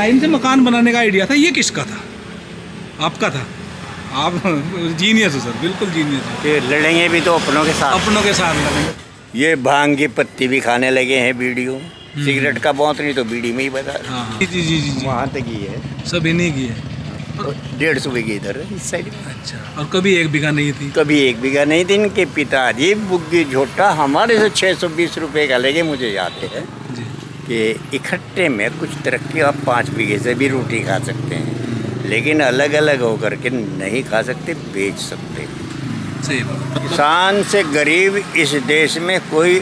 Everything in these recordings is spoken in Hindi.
लाइन से मकान बनाने का आइडिया था, ये किसका था? आपका था? आप जीनियस हो सर, बिल्कुल जीनियस हो। कि लड़ेंगे भी तो अपनों के साथ। अपनों के साथ लड़ेंगे। ये भांग की पत्ती भी खाने लगे हैं बीड़ियों, सिगरेट का बहुत नहीं तो बीड़ी में ही बता। हाँ हाँ, जी जी जी जी, वहाँ तक ही है, सब इन्हीं की है। 150 बीघे इधर इस साइड। अच्छा, और कभी 1 बीघा नहीं थी? कभी 1 बीघा नहीं थी। इनके पिताजी बुग्गी झोटा हमारे से 620 रुपये का लगे, मुझे याद है जी। कि इकट्ठे में कुछ तरक्की आप 5 बीघे से भी रोटी खा सकते हैं, लेकिन अलग अलग होकर के नहीं खा सकते, बेच सकते। सही बात। किसान से गरीब इस देश में कोई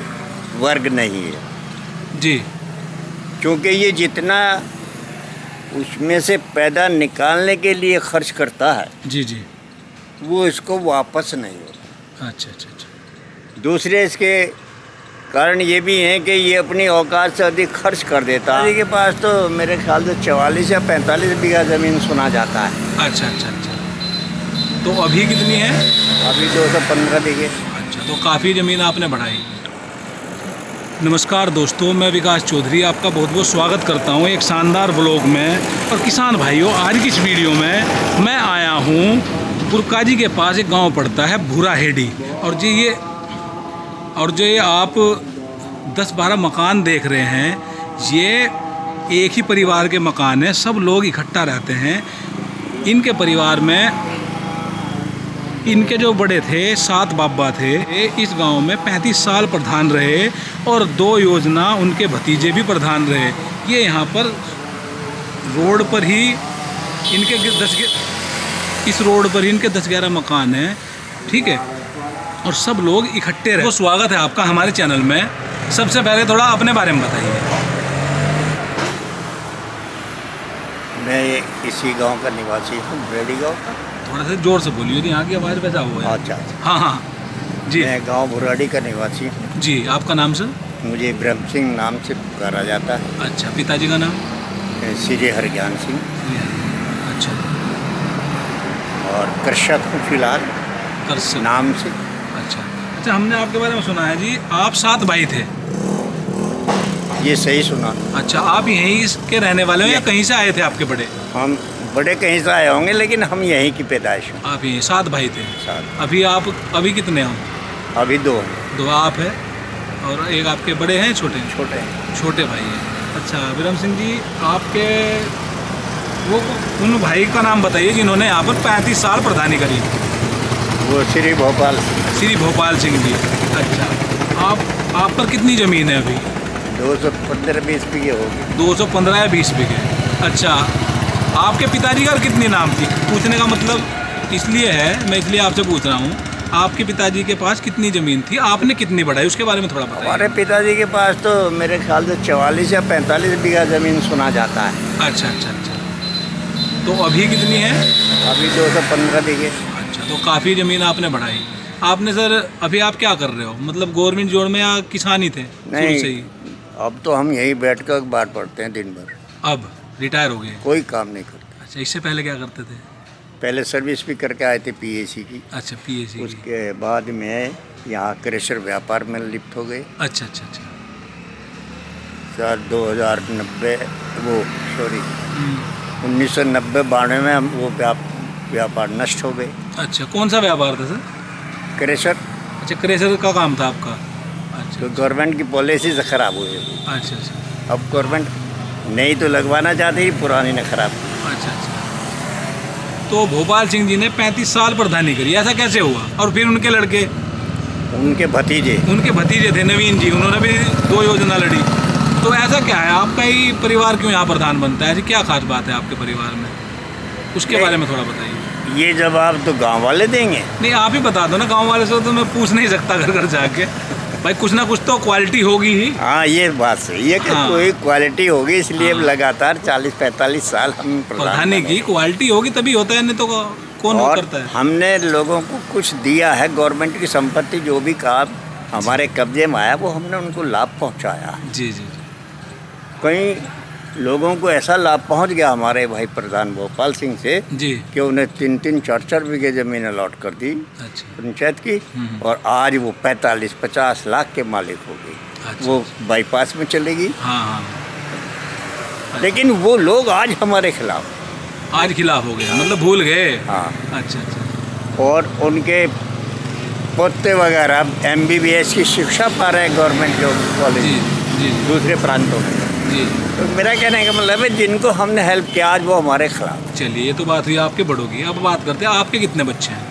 वर्ग नहीं है जी क्योंकि ये जितना उसमें से पैदा निकालने के लिए खर्च करता है जी जी। वो इसको वापस नहीं होता। अच्छा अच्छा अच्छा। दूसरे इसके कारण ये भी हैं कि ये अपनी औकात से अधिक खर्च कर देता है। के पास तो मेरे ख्याल से 44 या 45 बीघा ज़मीन सुना जाता है। अच्छा अच्छा अच्छा। तो अभी कितनी है? अभी 215 बीघे। अच्छा, तो काफ़ी ज़मीन आपने बढ़ाई। नमस्कार दोस्तों, मैं विकास चौधरी आपका बहुत बहुत स्वागत करता हूं एक शानदार व्लॉग में। और किसान भाइयों, आज की इस वीडियो में मैं आया हूं पुरकाजी के पास एक गांव पड़ता है भूराहेड़ी। और जो ये आप 10-12 मकान देख रहे हैं, ये एक ही परिवार के मकान हैं। सब लोग इकट्ठा रहते हैं। इनके परिवार में इनके जो बड़े थे 7 बाबा थे, इस गांव में 35 साल प्रधान रहे और 2 योजना उनके भतीजे भी प्रधान रहे। ये यहाँ पर रोड पर ही इनके इस रोड पर ही इनके 10-11 मकान हैं, ठीक है। और सब लोग इकट्ठे रहे। तो स्वागत है आपका हमारे चैनल में। सबसे पहले थोड़ा अपने बारे में बताइए। मैं इसी गांव का निवासी हूँ, बुराड़ी गांव का। थोड़ा सा जोर से बोलिए, यहाँ की आवाज़ वैसा हुआ है। अच्छा। हाँ हाँ जी। मैं गांव बुराड़ी का निवासी हूँ। जी, आपका नाम सर? मुझे ब्रह्म सिंह नाम से पुकारा जाता है। अच्छा, पिताजी का नाम? श्री हरज्ञान सिंह। अच्छा। और कृषक हूँ फिलहाल कृषक नाम से। अच्छा अच्छा। हमने आपके बारे में सुना है जी, आप 7 भाई थे। ये सही सुना। अच्छा, आप यहीं के रहने वाले हो या कहीं से आए थे आपके बड़े? हम बड़े कहीं से आए होंगे, लेकिन हम यहीं की पैदाइश हैं। आप यहीं 7 भाई थे। 7। अभी कितने हो? अभी 2 2 आप है और एक आपके बड़े हैं, छोटे छोटे हैं। छोटे भाई हैं। अच्छा, विरम सिंह जी, आपके वो उन भाई का नाम बताइए जिन्होंने यहाँ पर 35 साल प्रधानी करी। वो श्री भोपाल सिंह जी। अच्छा, आप पर कितनी ज़मीन है अभी? 215-20 बीघे होगी। 215 या 20 बीघे। अच्छा, आपके पिताजी का कितनी नाम थी? पूछने का मतलब इसलिए है, मैं इसलिए आपसे पूछ रहा हूँ, आपके पिताजी के पास कितनी ज़मीन थी, आपने कितनी बढ़ाई, उसके बारे में थोड़ा बताइए। हमारे पिताजी के पास तो मेरे ख्याल से 44 या 45 बीघा ज़मीन सुना जाता है। अच्छा अच्छा अच्छा। तो अभी कितनी है? अभी 215 बीघे। अच्छा, तो काफ़ी ज़मीन आपने बढ़ाई। आपने सर अभी आप क्या कर रहे हो, मतलब गवर्नमेंट जॉब में या किसान ही थे शुरू से ही? अब तो हम यहीं बैठ कर अखबार पढ़ते हैं दिन भर। अब रिटायर हो गए? कोई काम नहीं करते। अच्छा, इससे पहले क्या करते थे? पहले सर्विस भी करके आए थे पीएसी की। अच्छा, पीएसी की। उसके बाद में यहाँ क्रशर व्यापार में लिप्त हो गए। अच्छा अच्छा अच्छा। साल 2090 वो 1990-92 में हम वो व्यापार नष्ट हो गए। अच्छा, कौन सा व्यापार था सर? क्रेशर। अच्छा, क्रेशर का काम था आपका? अच्छा। तो गवर्नमेंट की पॉलिसी से ख़राब हुई। अच्छा अच्छा। अब गवर्नमेंट नई तो लगवाना चाहती थी, पुरानी ने ख़राब की। अच्छा अच्छा। तो भोपाल सिंह जी ने 35 साल प्रधानी करी, ऐसा कैसे हुआ? और फिर उनके लड़के, उनके भतीजे थे नवीन जी, उन्होंने भी 2 योजना लड़ी। तो ऐसा क्या है, आपका ही परिवार क्यों यहाँ प्रधान बनता है? ऐसी क्या खास बात है आपके परिवार में, उसके बारे में थोड़ा बताइए। ये जवाब तो गांव वाले देंगे। नहीं, आप ही बता दो ना, गांव वाले से तो मैं पूछ नहीं सकता घर घर जाके। भाई कुछ ना कुछ तो क्वालिटी होगी ही। हाँ, ये बात सही है कि हाँ। कोई क्वालिटी होगी, इसलिए लगातार 40-45 साल हम प्रधानी की क्वालिटी होगी तभी होता है, नहीं तो कौन करता है? हमने लोगों को कुछ दिया है, गवर्नमेंट की संपत्ति जो भी काम हमारे कब्जे में आया वो हमने उनको लाभ पहुँचाया। जी जी। कई लोगों को ऐसा लाभ पहुंच गया हमारे भाई प्रधान भोपाल सिंह से जी कि उन्हें 3-3, 4-4 बीघे ज़मीन अलॉट कर दी अच्छा। पंचायत की। और आज वो 45-50 लाख के मालिक हो गई। अच्छा। वो बाईपास में चलेगी। हाँ हाँ। लेकिन वो लोग आज हमारे खिलाफ। आज खिलाफ हो गया, मतलब भूल गए। हाँ। अच्छा अच्छा। और उनके पोते वगैरह MBBS की शिक्षा पा रहे हैं गवर्नमेंट जॉब कॉलेज जी जी दूसरे प्रांतों में। जी। तो मेरा कहने का मतलब है जिनको हमने हेल्प किया आज वो हमारे खिलाफ। चलिए, ये तो बात हुई आपके बड़ों की। अब बात करते हैं, आपके कितने बच्चे हैं?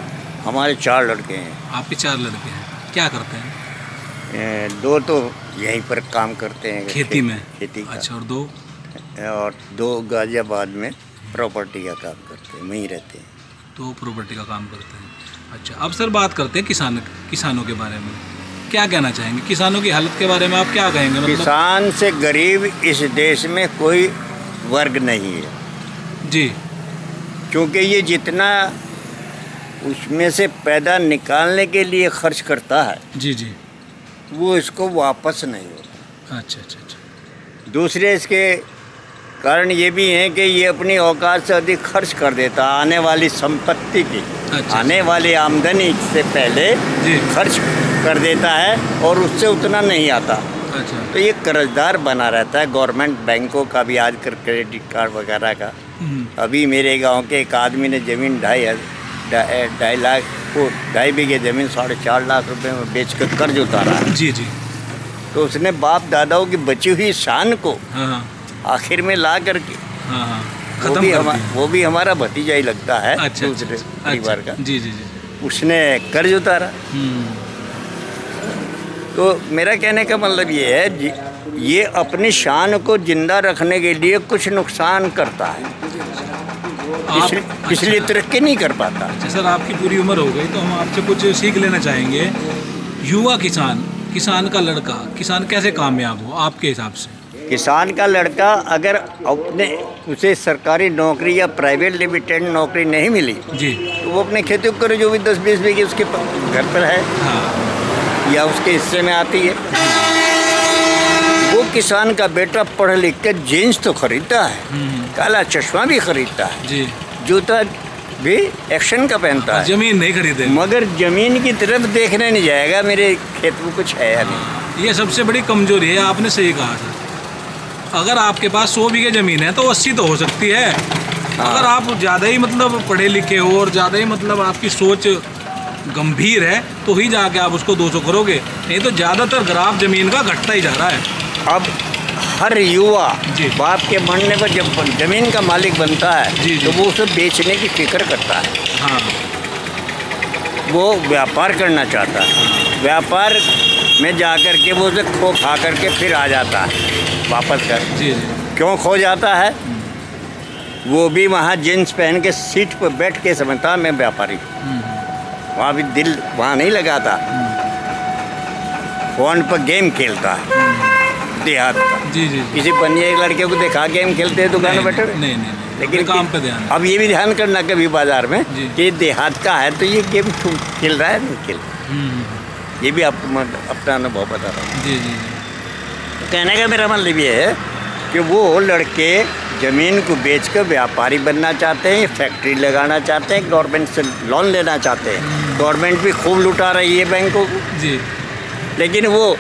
हमारे 4 लड़के हैं। आपके 4 लड़के हैं, क्या करते हैं? 2 तो यहीं पर काम करते हैं खेती में। खेती का। अच्छा, और 2? और 2 गाजियाबाद में प्रॉपर्टी का काम करते हैं, वहीं रहते हैं। 2 प्रॉपर्टी का काम करते हैं। अच्छा, अब सर बात करते हैं किसानों के बारे में। क्या कहना चाहेंगे किसानों की हालत के बारे में? आप क्या कहेंगे? मतलब किसान से गरीब इस देश में कोई वर्ग नहीं है जी। क्योंकि ये जितना उसमें से पैदा निकालने के लिए खर्च करता है जी जी। वो इसको वापस नहीं होता। अच्छा अच्छा अच्छा। दूसरे इसके कारण ये भी हैं कि ये अपनी औकात से अधिक खर्च कर देता है आने वाली संपत्ति की। अच्छा। आने वाली आमदनी से पहले जी। खर्च कर देता है और उससे उतना नहीं आता। अच्छा। तो ये कर्जदार बना रहता है। गवर्नमेंट बैंकों का भी आजकल क्रेडिट कार्ड वगैरह का। अभी मेरे गांव के एक आदमी ने ज़मीन 2.5 बीघे ज़मीन 4.5 लाख रुपए में बेच कर कर्ज उतारा है। जी जी। तो उसने बाप दादाओं की बची हुई शान को हाँ हाँ आखिर में ला करके हाँ हाँ, वो खत्म भी कर दिया। वो भी हमारा भतीजा ही लगता है। अच्छा दूसरे अच्छा, परिवार अच्छा, का। जी जी जी। उसने कर्ज उतारा। तो मेरा कहने का मतलब ये है ये अपनी शान को जिंदा रखने के लिए कुछ नुकसान करता है, इसलिए तरक्की नहीं कर पाता। अच्छा सर, आपकी पूरी उम्र हो गई तो हम आपसे कुछ सीख लेना चाहेंगे। युवा किसान का लड़का, किसान कैसे कामयाब हो आपके हिसाब से? किसान का लड़का अगर अपने उसे सरकारी नौकरी या प्राइवेट लिमिटेड नौकरी नहीं मिली जी, तो वो अपने खेती को करे, जो भी 10-20 बीघे उसके घर पर है हाँ या उसके हिस्से में आती है। वो किसान का बेटा पढ़ लिख कर जीन्स तो खरीदता है, काला चश्मा भी खरीदता है जी, जूता भी एक्शन का पहनता है, जमीन नहीं खरीदे, मगर जमीन की तरफ देखने नहीं जाएगा मेरे खेत में कुछ है या नहीं। ये सबसे बड़ी कमजोरी है। आपने सही कहा सर। अगर आपके पास 100 बीघे ज़मीन है तो 80 तो हो सकती है। अगर आप ज़्यादा ही मतलब पढ़े लिखे हो और ज़्यादा ही मतलब आपकी सोच गंभीर है तो ही जाके आप उसको 200 करोगे, नहीं तो ज़्यादातर ग्राफ ज़मीन का घटता ही जा रहा है। अब हर युवा जी। बाप के मरने पर जब जमीन का मालिक बनता है जी, जी। तो वो उसे बेचने की फिक्र करता है, हाँ वो व्यापार करना चाहता है। व्यापार में जाकर के वो उसे खो खा करके फिर आ जाता है वापस कर। जी जी, क्यों खो जाता है? वो भी वहाँ जींस पहन के सीट पर बैठ के समझता मैं व्यापारी हूँ। वहाँ भी दिल वहाँ नहीं लगाता, फोन पर गेम खेलता है देहात का। जी जी, किसी बनिए लड़के को देखा गेम खेलते हैं दुकान में बैठे हुए? नहीं नहीं, लेकिन काम पे ध्यान। अब ये भी ध्यान करना कभी बाजार में जी। कि देहात का है तो ये गेम खेल रहा है नहीं खेल रहा। ये भी आपको मैं अपना अनुभव बता रहा हूँ। जी जी जी, तो कहने का मेरा मतलब ये है कि वो लड़के ज़मीन को बेचकर व्यापारी बनना चाहते हैं, फैक्ट्री लगाना चाहते हैं, गवर्नमेंट से लोन लेना चाहते हैं। गवर्नमेंट भी खूब लुटा रही है बैंकों को, जी लेकिन वो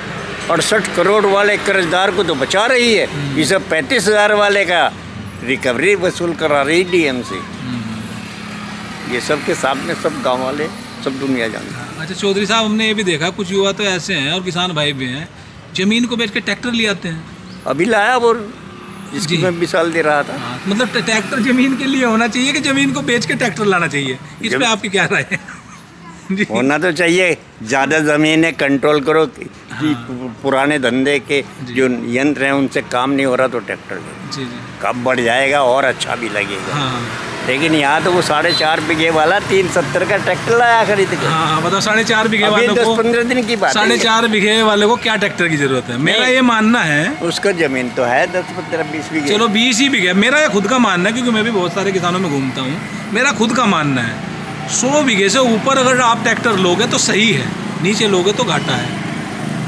68 करोड़ वाले कर्जदार को तो बचा रही है। ये सब 35,000 वाले का रिकवरी वसूल करा रही डीएम से। ये सब के सामने सब गांव वाले सब दुनिया जानती है। अच्छा चौधरी साहब, हमने ये भी देखा कुछ युवा तो ऐसे हैं और किसान भाई भी हैं, ज़मीन को बेच के ट्रैक्टर ले आते हैं। अभी लाया वो जिसकी जी। मैं मिसाल दे रहा था। हाँ, मतलब ट्रैक्टर ज़मीन के लिए होना चाहिए कि ज़मीन को बेच के ट्रैक्टर लाना चाहिए? इस पे आपकी क्या राय है? जी होना तो चाहिए, ज़्यादा ज़मीनें कंट्रोल करो कि पुराने धंधे के जो यंत्र हैं उनसे काम नहीं हो रहा तो ट्रैक्टर लो। जी जी, कब बढ़ जाएगा और अच्छा भी लगेगा। हाँ लेकिन यहाँ तो वो 4.5 बीघे वाला 370 का ट्रैक्टर लाया खरीद के। हाँ, बताओ 4.5 बीघे अभी वाले को 10-15 दिन की बात है। 4.5 बीघे वाले को क्या ट्रैक्टर की जरूरत है? मेरा ये मानना है, उसका जमीन तो है 10-15-20 बीघे। चलो 20 ही बीघे, मेरा ये खुद का मानना है क्योंकि मैं भी बहुत सारे किसानों में घूमता हूँ। मेरा खुद का मानना है 100 बीघे से ऊपर अगर आप ट्रैक्टर लोगे तो सही है, नीचे लोगे तो घाटा है।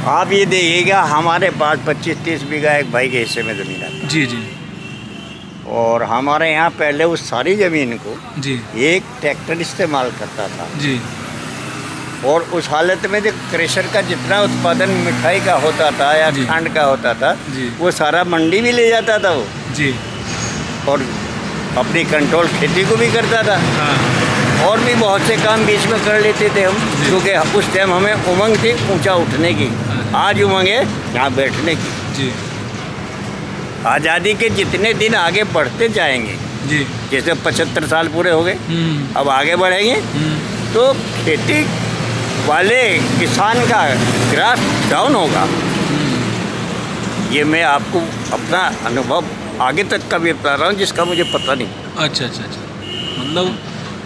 आप ये देखिएगा हमारे पास 25-30 बीघा एक भाई के हिस्से में ज़मीन है जी जी और हमारे यहाँ पहले उस सारी ज़मीन को जी एक ट्रैक्टर इस्तेमाल करता था। जी, और उस हालत में जो क्रेशर का जितना उत्पादन मिठाई का होता था या जी। खंड का होता था, जी। वो सारा मंडी भी ले जाता था वो, जी। और अपनी कंट्रोल खेती को भी करता था। हाँ। और भी बहुत से काम बीच में कर लेते थे हम, जी। क्योंकि उस टाइम हमें उमंग थी ऊंचा उठने की। आज उमंग है यहाँ बैठने की। जी। आज़ादी के जितने दिन आगे बढ़ते जाएंगे, जी। जैसे 75 साल पूरे हो गए, अब आगे बढ़ेंगे तो खेती वाले किसान का ग्राफ डाउन होगा। ये मैं आपको अपना अनुभव आगे तक का भी बता रहा हूँ, जिसका मुझे पता नहीं। अच्छा अच्छा अच्छा, मतलब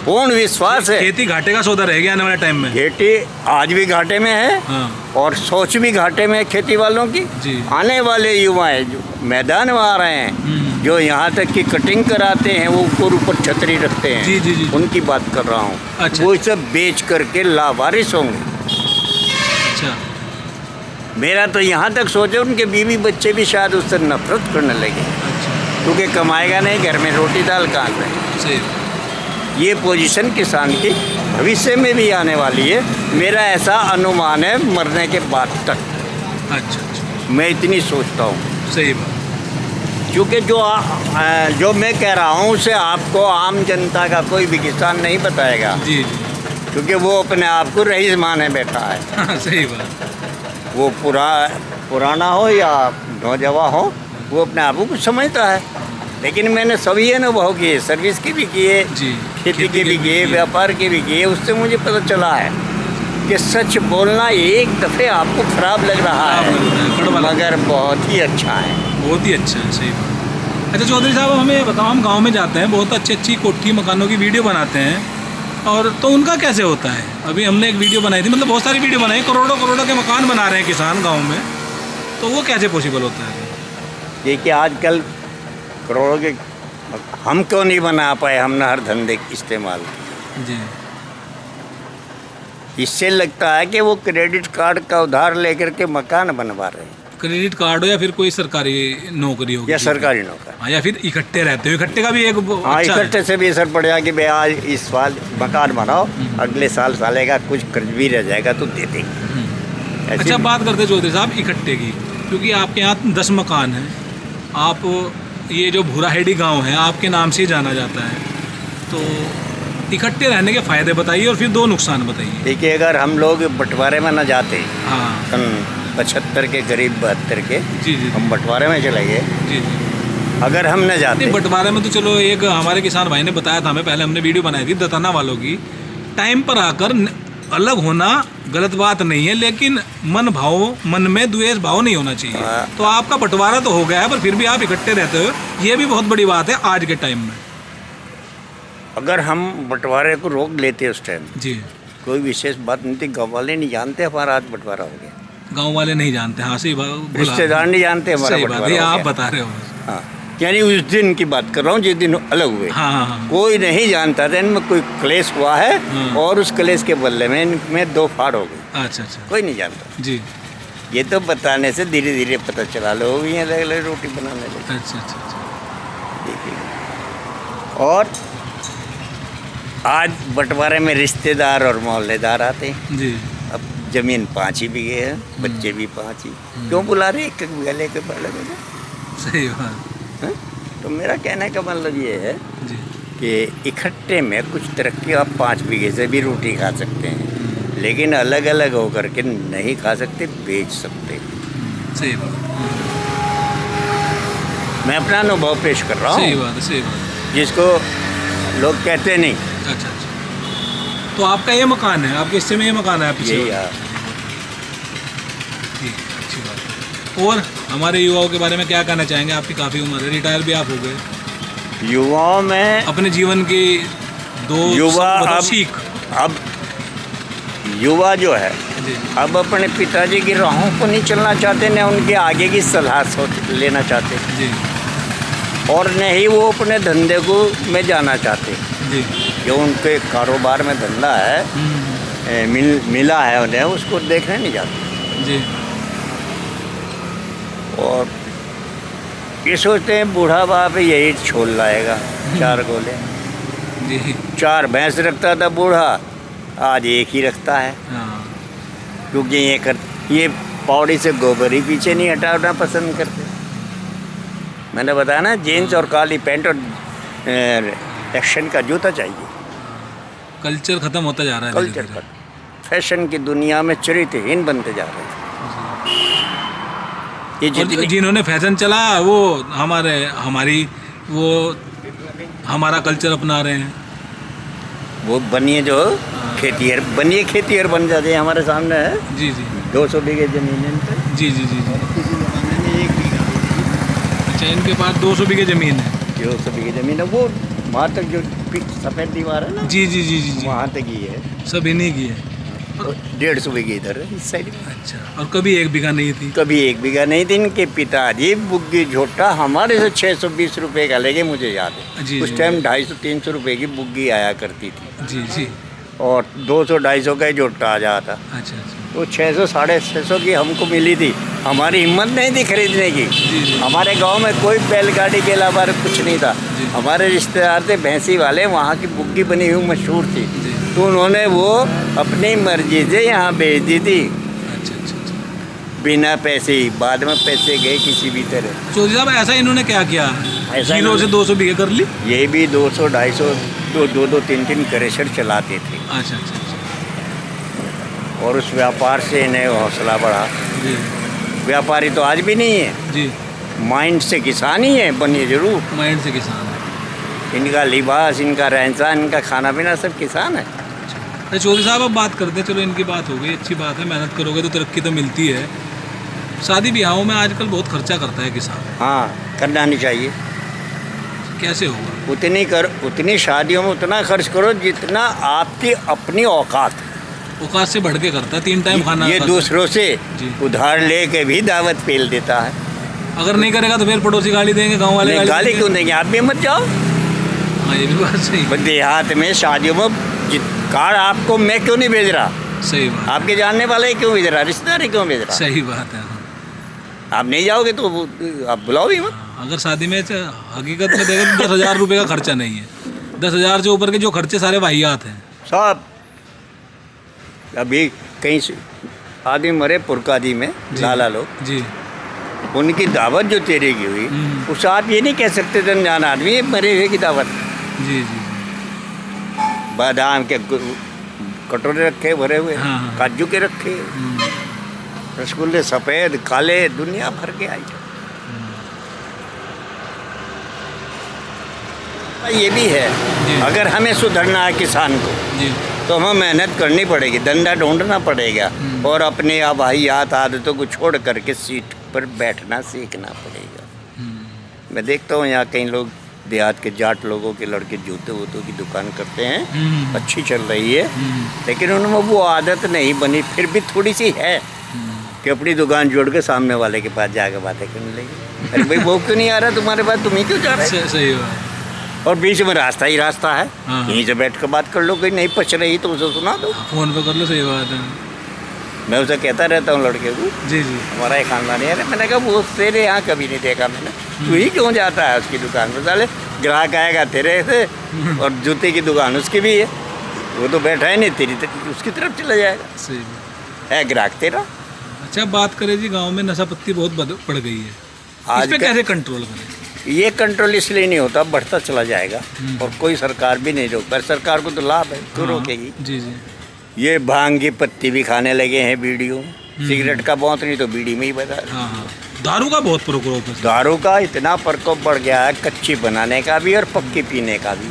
पूर्ण विश्वास है। खेती घाटे का सौदा रह गया आने वाले टाइम में। खेती आज भी घाटे में है, हाँ। और सोच भी घाटे में है खेती वालों की। जी। आने वाले युवाएं जो मैदान में आ रहे हैं, जो यहाँ तक की कटिंग कराते हैं, वो ऊपर छतरी रखते हैं, जी, जी, जी। उनकी बात कर रहा हूँ। अच्छा। वो इसे बेच करके लावारिस होंगे। अच्छा। मेरा तो यहाँ तक सोचे उनके बीवी बच्चे भी शायद उससे नफरत करने लगे, अच्छा। क्योंकि कमाएगा नहीं, घर में रोटी दाल कहाँ से। सही। ये पोजीशन किसान की भविष्य में भी आने वाली है, मेरा ऐसा अनुमान है मरने के बाद तक। अच्छा अच्छा, मैं इतनी सोचता हूँ, सही बात। क्योंकि जो मैं कह रहा हूँ उसे आपको आम जनता का कोई भी किसान नहीं बताएगा, जी जी। क्योंकि वो अपने आप को रईस माने बैठा है। हाँ, सही बात। वो पुराना हो या नौजवान हो, वो अपने आप को समझता है। लेकिन मैंने सभी अनुभव किए, सर्विस के भी किए, जी। खेती के भी किए, व्यापार के भी किए। उससे मुझे पता चला है कि सच बोलना एक दफ़े आपको खराब लग रहा है, मगर बहुत ही अच्छा है। बहुत ही अच्छा है, सही बात। अच्छा चौधरी साहब, हमें बताओ, हम गांव में जाते हैं, बहुत अच्छी अच्छी कोठी मकानों की वीडियो बनाते हैं, और तो उनका कैसे होता है? अभी हमने एक वीडियो बनाई थी, मतलब बहुत सारी वीडियो बनाई, करोड़ों करोड़ों के मकान बना रहे हैं किसान गाँव में, तो वो कैसे पॉसिबल होता है? देखिए आजकल करोड़ों के हम क्यों नहीं बना पाए, हमने हर धंधे इस्तेमाल किया। जी। इससे लगता है कि वो क्रेडिट कार्ड का उधार लेकर के मकान बनवा रहे हैं, क्रेडिट कार्ड हो या फिर कोई सरकारी नौकरी हो, या सरकारी नौकर। हाँ, या फिर इकट्ठे रहते हो, इकट्ठे का भी एक हाँ, अच्छा है। इकट्ठे से भी असर पड़ेगा कि भाई आज इस साल मकान बनाओ, अगले साल सालेगा कुछ कर्ज भी रह जाएगा तो दे देंगे। ऐसी अच्छा, बात करते चौधरी साहब इकट्ठे की, क्योंकि आपके यहाँ 10 मकान हैं, आप ये जो भूराहेड़ी गांव है आपके नाम से ही जाना जाता है, तो इकट्ठे रहने के फ़ायदे बताइए और फिर 2 नुकसान बताइए। देखिए, अगर हम लोग बंटवारे में न जाते, हाँ। सन 75 के करीब 72 के, जी जी हम बंटवारे में चले गए। जी जी। अगर हम न जाते, नहीं, बंटवारे में तो चलो, एक हमारे किसान भाई ने बताया था हमें, पहले हमने वीडियो बनाई थी दताना वालों की, टाइम पर आकर अलग होना गलत बात नहीं है, लेकिन मन में द्वेष भाव नहीं होना चाहिए। हाँ। तो आपका बंटवारा तो हो गया है, पर फिर भी आप इकट्ठे रहते हो, ये भी बहुत बड़ी बात है आज के टाइम में। अगर हम बंटवारे को रोक लेते उस टाइम, जी। कोई विशेष बात नहीं थी। गाँव वाले नहीं जानते हमारा आज बंटवारा हो गया, गांव वाले नहीं जानते। हाँ, सही बात। रिश्तेदार नहीं जानते हमारा सही बात बंटवारा है, हो आप गया। बता रहे हो। हाँ, यानी उस दिन की बात कर रहा हूँ जिस दिन अलग हुए। हाँ हाँ हाँ। कोई नहीं जानता था इनमें कोई क्लेश हुआ है, हाँ। और उस क्लेश के बदले में इनमें 2 फाड़ हो गई। अच्छा अच्छा। कोई नहीं जानता। जी। ये तो बताने से धीरे धीरे पता चला, लोग यहाँ अलग अलग रोटी बनाने लगे। अच्छा अच्छा अच्छा। देखिए, और आज बंटवारे में रिश्तेदार और मोहल्लेदार आते हैं। जी। अब ज़मीन 5 ही बीघे है, बच्चे भी 5 ही, क्यों बुला रहे एक बीघा लेके बड़े बड़े? सही बात। हैं? तो मेरा कहने का मतलब ये है जी। कि इकट्ठे में कुछ तरक्की, आप 5 बीघे से भी रोटी खा सकते हैं, लेकिन अलग अलग होकर के नहीं खा सकते, बेच सकते। सही बात। मैं अपना अनुभव पेश कर रहा सही हूँ, बात है, सही बात है। जिसको लोग कहते नहीं। अच्छा अच्छा। तो आपका ये मकान है, आपके हिस्से में ये मकान है पीछे? यही यार। ठीक, अच्छी बात है। और हमारे युवाओं के बारे में क्या कहना चाहेंगे? आपकी काफ़ी उम्र है, रिटायर भी आप हो गए। युवाओं में अपने जीवन की 2 युवा अब सीख। अब युवा जो है, जी। अब अपने पिताजी की राहों को नहीं चलना चाहते, न उनके आगे की सलाह सोच लेना चाहते, जी और न ही वो अपने धंधे को में जाना चाहते। जी। जो उनके कारोबार में धंधा है, मिला है उन्हें, उसको देखने नहीं जाते। जी। और ये सोचते हैं बूढ़ा बाप यही छोड़ लाएगा 4 गोले। जी। 4 भैंस रखता था बूढ़ा, आज एक ही रखता है, हाँ क्योंकि ये पौड़ी से गोबर ही पीछे नहीं हटाना पसंद करते। मैंने बताया ना, जीन्स और काली पैंट और एक्शन का जूता चाहिए। कल्चर खत्म होता जा रहा है कल्चर धीरे-धीरे। का फैशन की दुनिया में चरित्रहीन बनते जा रहे हैं। ये और जितनी जिन्होंने फैशन चला वो हमारा कल्चर अपना रहे हैं। वो बनिए जो खेतीहर बन जाते हैं हमारे सामने है। जी जी 200 बीघे जमीन है इन पे। जी जी जी जी। किसी ज़माने में 1 बीघा होती थी। अच्छा, इनके पास 200 बीघे ज़मीन है। 200 बीघे जमीन है, वो वहाँ तक जो सफ़ेद दीवार है ना, जी जी जी जी जी, वहाँ तक ही है। सब इन्हीं की है। और 150 बीघे इधर है इस साइड में। अच्छा, और कभी 1 बीघा नहीं थी। कभी 1 बीघा नहीं थी। इनके पिताजी बुग्गी झोटा हमारे से 620 रुपये का लेके, मुझे याद है। जी, उस जी। टाइम 250-300 रुपये की बुग्गी आया करती थी, जी जी। और 200-250 का ही झोटा आ जाता। अच्छा अच्छा। वो 600-650 की हमको मिली थी। हमारी हिम्मत नहीं थी खरीदने की। जी जी। हमारे गांव में कोई बैलगाड़ी के अलावा कुछ नहीं था। जी। हमारे रिश्तेदार थे भैंसी वाले, वहाँ की बुग्गी बनी हुई मशहूर थी, जी। तो उन्होंने वो अपनी मर्जी से यहाँ बेच दी थी, अच्छा अच्छा अच्छा। बिना पैसे ही। बाद में पैसे गए किसी भी तरह। चौधरी साहब, ऐसा इन्होंने क्या किया? ऐसा 0 से इन्होंने- 200 बीघे कर ली? ये भी 200-250 2-3 क्रेशर चलाते थे, अच्छा अच्छा अच्छा। और उस व्यापार से इन्हें हौसला बढ़ा। जी व्यापारी तो आज भी नहीं है, जी। माइंड से किसान ही है, बनिए जरूर। माइंड से किसान है। इनका लिबास, इनका रहन सहन, इनका खाना पीना सब किसान है। अच्छा चौधरी साहब, अब बात करते हैं। चलो, इनकी बात हो गई, अच्छी बात है। मेहनत करोगे तो तरक्की तो मिलती है। शादी ब्याहों में आजकल बहुत खर्चा करता है किसान। हाँ, करना नहीं चाहिए। कैसे होगा? उतनी शादियों में उतना खर्च करो जितना आपकी अपनी औकात। औकात से बढ़ के करता है। 3 टाइम खाना ये खाता है। दूसरों से जी। उधार लेके भी दावत पेल देता है। अगर नहीं करेगा तो फिर पड़ोसी गाली देंगे, गांव वाले नहीं, गाली देंगे। क्यों देंगे? आप भी मत जाओ। हाँ, ये भी बात सही है। देहात में शादियों में कार्ड आपको मैं क्यों नहीं भेज रहा? सही बात। आपके जानने वाले क्यों भेज रहा? रिश्तेदार क्यों भेज रहा? सही बात है। आप नहीं जाओगे तो आप बुलाओ भी मत। हाँ, अगर शादी में हकीकत में देखो तो 10,000 रुपये का खर्चा नहीं है। 10,000 से ऊपर के जो खर्चे सारे वाहियात हैं। सब अभी कहीं से आदमी मरे पुरकादी में, जी। लाला लोग, जी उनकी दावत जो तेरे की हुई, उस आप ये नहीं कह सकते अनजान आदमी ये मरे हुए की दावत। जी जी। बादाम के कटोरे रखे भरे हुए, हाँ, हाँ। काजू के रखे, रसगुल्ले सफ़ेद काले दुनिया भर के आई। ये भी जी। है, अगर हमें सुधरना है किसान को, जी तो हमें मेहनत करनी पड़ेगी, धंधा ढूंढना पड़ेगा, और अपने अवाहियात आदतों को छोड़ करके सीट पर बैठना सीखना पड़ेगा। मैं देखता हूँ यहाँ कई लोग देहात के जाट लोगों के लड़के जूते वूतों की दुकान करते हैं, अच्छी चल रही है, लेकिन उनमें वो आदत नहीं बनी, फिर भी थोड़ी सी है कि अपनी दुकान जोड़ के सामने वाले के पास जाकर बातें करने लगी। अरे भाई वो क्यों नहीं आ रहा तुम्हारे पास, तुम ही क्यों जा रहे? सही बात। और बीच में रास्ता ही रास्ता है, हाँ। यहीं से बैठ कर बात कर लो, कोई नहीं पच रही तो उसे सुना दो। फ़ोन पे कर लो। सही बात है। मैं उसे कहता रहता हूँ लड़के को, जी जी। हमारा एक खानदानी है। मैंने कहा वो तेरे यहाँ कभी नहीं देखा मैंने, तू ही क्यों जाता है उसकी दुकान पर? साले ग्राहक आएगा तेरे से, और जूते की दुकान उसकी भी है, वो तो बैठा है नहीं, तेरी उसकी तरफ चला जाएगा, सही बात। है ग्राहक तेरा। अच्छा, बात करें जी, गांव में नशा पत्ती बहुत बढ़ गई है। आज इस पे का- कैसे कंट्रोल करें? ये कंट्रोल इसलिए नहीं होता, बढ़ता चला जाएगा, और कोई सरकार भी नहीं रोक पर। सरकार को तो लाभ है, क्यों रोकेगी? जी जी। ये भांग की पत्ती भी खाने लगे हैं बीड़ियों, सिगरेट का बहुत नहीं तो बीड़ी में ही बता। हाँ हाँ। दारू का बहुत प्रकोप है। दारू का इतना प्रकोप बढ़ गया है, कच्ची बनाने का भी और पक्की पीने का भी,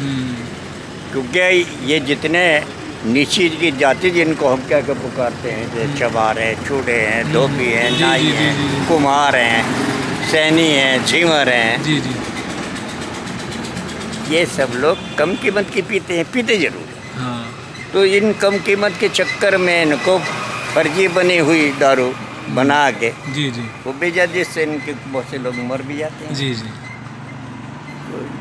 क्योंकि ये जितने नीची की जाति जिनको हम क्या क्या पुकारते हैं, जैसे चबार हैं, चूड़े हैं, धोबी हैं, जी, नाई जी, जी, हैं, जी। कुम्हार हैं, सैनी हैं, झीमर हैं, जी जी। ये सब लोग कम कीमत की पीते हैं, पीते जरूर हैं। हाँ। तो इन कम कीमत के चक्कर में इनको फर्जी बनी हुई दारू बना के जी जी। वो बेच जाती है, जिससे इनके बहुत से लोग मर भी जाते हैं। जी जी।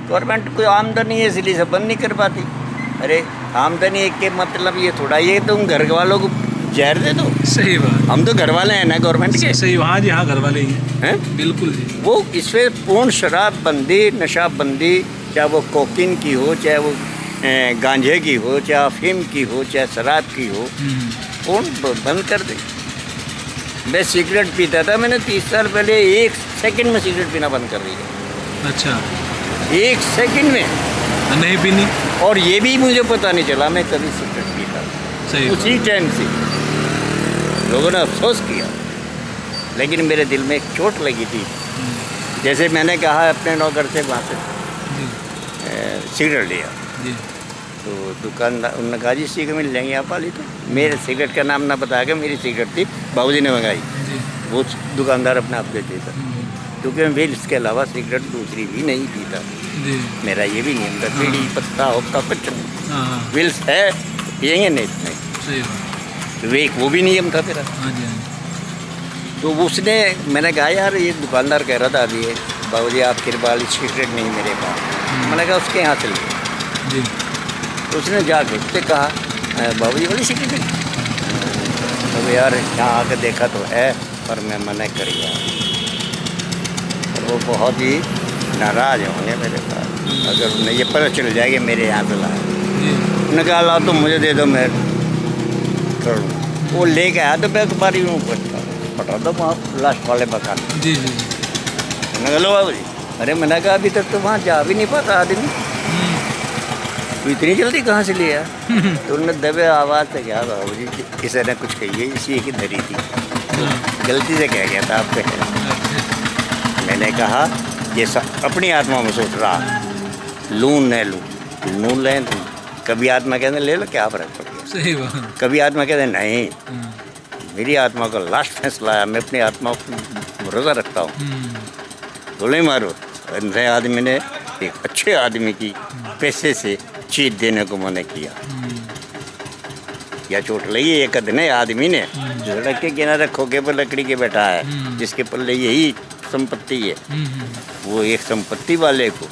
गवर्नमेंट कोई आमदनी है इसलिए सब बंद नहीं कर पाती। अरे आमदनी के मतलब ये थोड़ा ये तुम घर वालों को जहर दे दो। सही बात। हम तो घर वाले हैं ना गवर्नमेंट के, सही। हाँ जी, हाँ, घर वाले ही हैं। हैं? बिल्कुल जी। वो इसमें पूर्ण शराबबंदी, नशाबंदी, चाहे वो कोकीन की हो, चाहे वो गांजे की हो, चाहे अफीम की हो, चाहे शराब की हो, कौन बंद कर दे। मैं सिगरेट पीता था, मैंने 30 साल पहले 1 सेकंड में सिगरेट पीना बंद कर दिया। अच्छा, 1 सेकंड में। नहीं पीनी। और ये भी मुझे पता नहीं चला मैं कभी सिगरेट पीता। सही। उसी टाइम से लोगों ने अफसोस किया, लेकिन मेरे दिल में एक चोट लगी थी। जैसे मैंने कहा अपने नौकर से वहाँ से सिगरेट लिया, जी। तो दुकानदार उन्होंने कहा जी सिगरेट मिल जाएंगे आप वाली। तो मेरे सिगरेट का नाम ना बता के मेरी सिगरेट थी, बाबूजी ने मंगाई। जी। वो दुकानदार अपने आप देते था, क्योंकि मैं भी इसके अलावा सिगरेट दूसरी भी नहीं पीता। जी। मेरा ये भी नियम था, बीड़ी पत्ता हुक्का कुछ नहीं। हाँ, विल्स है पियेंगे नहीं इतने, सही बात। तो वो भी नियम था मेरा। हाँ जी, हाँ तो उसने, मैंने कहा यार ये दुकानदार कह रहा था अभी बाबूजी आपके वाली सिगरेट नहीं मेरे पास। मैंने कहा उसके यहाँ चलिए। जी। तो उसने जाके उससे कहा बाबूजी वाली सिगरेट नहीं। तो यार यहाँ आकर देखा तो है, पर मैं मना कर गया। और वो बहुत ही नाराज़ होंगे मेरे पास अगर उन्हें ये पता चल जाएगा मेरे यहाँ से लाए। उन्होंने कहा ला तो मुझे दे दो, मैं कर लूँ। वो लेके आया तो मैं अखबारी हूँ पटा दो वहाँ लास्ट वाले मकान। जी। जी। मैंने कहा लो बाबूजी। अरे मैंने कहा अभी तक तो वहाँ जा भी नहीं पाता आदमी, तो इतनी जल्दी कहाँ से लिया? तो उन्होंने दबे आवाज़ से कहा बाबूजी किसी ने कुछ कही है, इसी की धरी थी, गलती से कह गया था आपसे। मैंने कहा ये सब अपनी आत्मा में सोच रहा, लूँ न लूँ, लूँ लें लूँ। कभी आत्मा कहते ले लो क्या फर्क पड़ गया। सही बात। कभी आत्मा कहते नहीं, मेरी आत्मा का लास्ट फैसला है, मैं अपनी आत्मा पर भरोसा रखता हूँ। गोली मारो। नए आदमी ने एक अच्छे आदमी की पैसे से चीज देने को मना किया, या चोट लगी एक नए आदमी ने जो लड़के किनारे खोके पर लकड़ी के बैठा है, जिसके पल्ले यही संपत्ति है, वो एक संपत्ति वाले को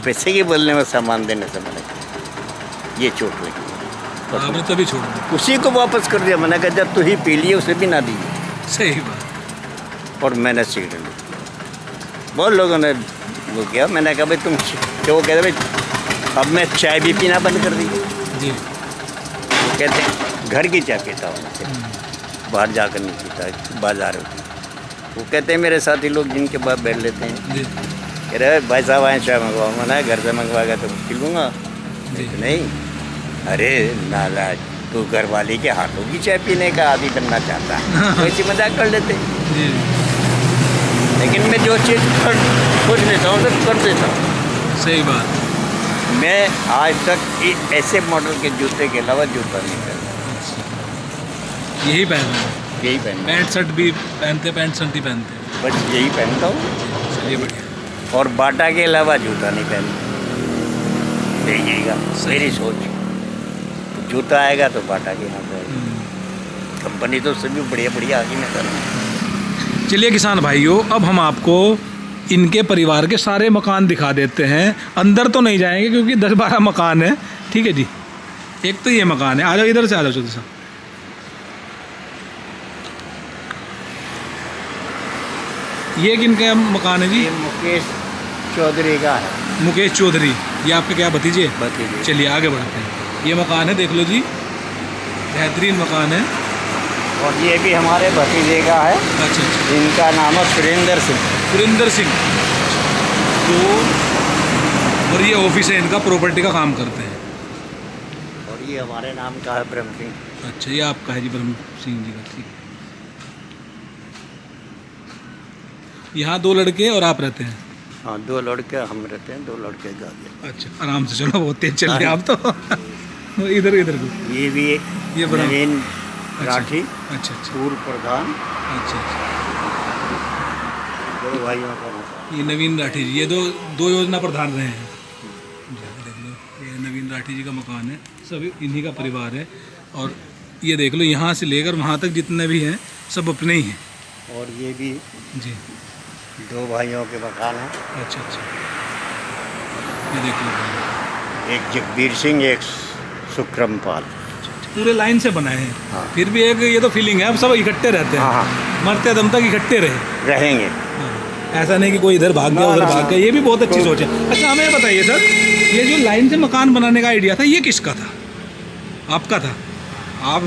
पैसे के बदले में सामान देने से मना किया। ये चोट लगी, आपने तभी छोड़ दिया। उसी को वापस कर दिया। मैंने कहा जब तू ही पी लिए उसे भी ना दी। सही बात। और मैंने सिगरेट ली। बहुत लोगों ने वो किया। मैंने कहा भाई तुम क्या, वो कहते भाई अब मैं चाय भी पीना बंद कर दी। जी। वो कहते हैं घर की चाय पीता हूँ, बाहर जाकर नहीं पीता बाजार में। वो कहते हैं मेरे साथी लोग जिनके बाद बैठ लेते हैं, जी। कह रहे भाई साहब आए चाय मंगवाओ। मैंने घर से मंगवाएगा तो पी लूँगा, नहीं। अरे नाला तू घर वाले के हाथों की चाय पीने का आदि बनना चाहता है, वैसे मजाक कर लेते। जी। लेकिन मैं जो चीज़ सोच लेता हूँ तो कर देता हूँ। सही बात। मैं आज तक ऐसे मॉडल के जूते के अलावा जूता नहीं पहनता। यही पहनते, यही पहनता, पैंट शर्ट भी पहनते, पैंट शर्ट ही पहनते। बस यही पहनता हूँ। चलिए बढ़िया। और बाटा के अलावा जूता नहीं पहनता। देखिएगा मेरी सोच, जूता आएगा तो बाटा के यहाँ पे। कंपनी तो सभी बढ़िया बढ़िया आगे में कर। चलिए किसान भाइयों, अब हम आपको इनके परिवार के सारे मकान दिखा देते हैं। अंदर तो नहीं जाएंगे क्योंकि 10-12 मकान है, ठीक है जी। एक तो ये मकान है, आ जाओ इधर से, आ जाओ चौधरी साहब। ये किनका मकान है जी? ये मुकेश चौधरी का है। मुकेश चौधरी, ये आपके क्या भतीजे? भतीजे। चलिए आगे बढ़ते हैं। ये मकान है, देख लो जी, बेहतरीन मकान है। और ये भी हमारे भतीजे का है। अच्छा अच्छा। इनका नाम है सुरेंद्र सिंह। सुरेंद्र सिंह। तो और ये ऑफिस है इनका, प्रॉपर्टी का काम करते हैं। और ये हमारे नाम का है ब्रह्म सिंह। अच्छा, ये आपका है जी, ब्रह्म सिंह जी का, ठीक है। यहाँ 2 लड़के और आप रहते हैं? हाँ 2 लड़के हम रहते हैं, 2 लड़के गाँव। अच्छा, आराम से चलो, बहुत तेज चल रहे आप तो। इधर इधर को। ये भी ये नवीन राठी। अच्छा अच्छा। पूर्व प्रधान। अच्छा अच्छा। 2 भाइयों का मकान। ये नवीन राठी जी, ये दो योजना प्रधान रहे हैं। देख लो, ये नवीन राठी जी का मकान है, सब इन्हीं का परिवार है। और ये देख लो, यहाँ से लेकर वहाँ तक जितने भी हैं सब अपने ही हैं। और ये भी जी 2 भाइयों के मकान हैं। अच्छा अच्छा। ये देख लो, एक जगबीर सिंह, एक सुक्रम पाल। पूरे लाइन से बनाए हैं। हाँ। फिर भी एक ये तो फीलिंग है, अब सब इकट्ठे रहते हैं। हाँ। मरते दम तक इकट्ठे रहेंगे। हाँ। ऐसा नहीं कि कोई इधर भाग गया उधर भाग गया, ये भी बहुत अच्छी सोच है। अच्छा हमें बताइए सर, ये जो लाइन से मकान बनाने का आइडिया था, ये किसका था? आपका था? आप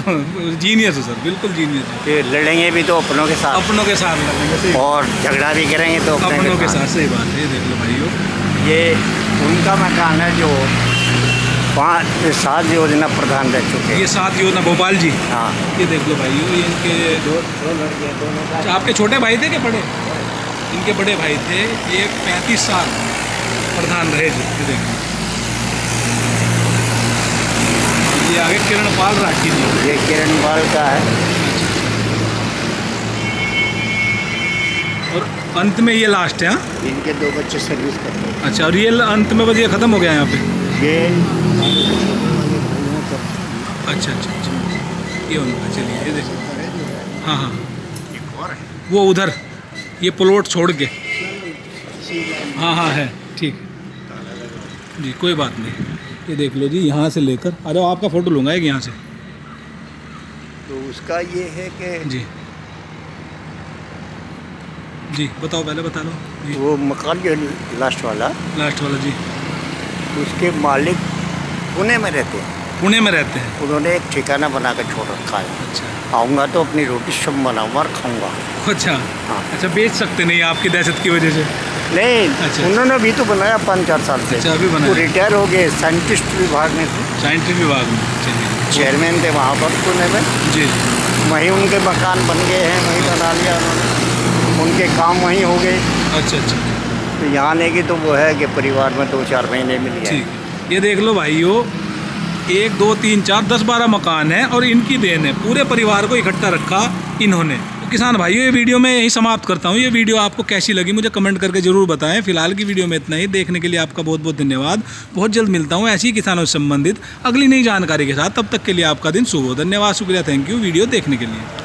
जीनियस हो सर, बिल्कुल जीनियस हो। ये लड़ेंगे भी तो अपनों के साथ, अपनों के साथ लगेंगे, सही। और झगड़ा भी करेंगे तो अपनों के साथ, सही बात है। ये देख लो भाइयों, ये उनका मकान है जो 7 योजना प्रधान रह चुके ये हैं। 7 योजना भोपाल जी। हाँ, ये देख लो भाइयों, ये इनके दो लड़के दोनों का। अच्छा, आपके छोटे भाई थे क्या बड़े? इनके बड़े भाई थे। ये 35 साल प्रधान रहे जी। ये देखो, ये आगे किरणपाल राठी जी। ये किरणपाल का है। और अंत में ये लास्ट है। हाँ, इनके 2 बच्चे सर्विस करते हैं। अच्छा, और ये अंत में बस ये ख़त्म हो गया यहाँ पे। ये अच्छा अच्छा अच्छा, ये उनका, चलिए ये देखो। हाँ हाँ, एक और है। वो उधर ये प्लॉट छोड़ के। हाँ हाँ है, ठीक है जी, कोई बात नहीं। ये देख लो जी, यहाँ से लेकर अरे आपका फ़ोटो लूँगा एक यहाँ से। तो उसका ये है कि जी जी, बताओ, पहले बता लो जी। वो मकान जो लास्ट वाला, लास्ट वाला जी, उसके मालिक पुणे में रहते हैं। पुणे में रहते हैं। उन्होंने एक ठिकाना बना कर छोड़ रखा है। अच्छा आऊँगा तो अपनी रोटी सब बनाऊँगा और खाऊँगा। अच्छा। हाँ। अच्छा, बेच सकते नहीं आपकी दहशत की वजह से? नहीं, अच्छा। उन्होंने भी तो बनाया 5-4 साल से। अच्छा, अभी बनाया। वो रिटायर हो गए, साइंटिस्ट विभाग में थे, साइंटिफिक विभाग में। चलिए, चेयरमैन थे वहाँ पर पुणे में। जी वहीं उनके मकान बन गए हैं, वहीं बना लिया उन्होंने, उनके काम वहीं हो गए। अच्छा अच्छा, तो यहाँ आने की तो वो है कि परिवार में 2-4 महीने मिल गए। ठीक है। ये देख लो भाइयों, 1 2 3 4 10-12 मकान है और इनकी देन है। पूरे परिवार को इकट्ठा रखा इन्होंने। तो किसान भाइयों, ये वीडियो मैं यहीं समाप्त करता हूँ। ये वीडियो आपको कैसी लगी मुझे कमेंट करके ज़रूर बताएं। फिलहाल की वीडियो में इतना ही। देखने के लिए आपका बहुत बहुत धन्यवाद। बहुत जल्द मिलता हूँ ऐसी ही किसानों से संबंधित अगली नई जानकारी के साथ। तब तक के लिए आपका दिन शुभ हो। धन्यवाद, शुक्रिया, थैंक यू वीडियो देखने के लिए।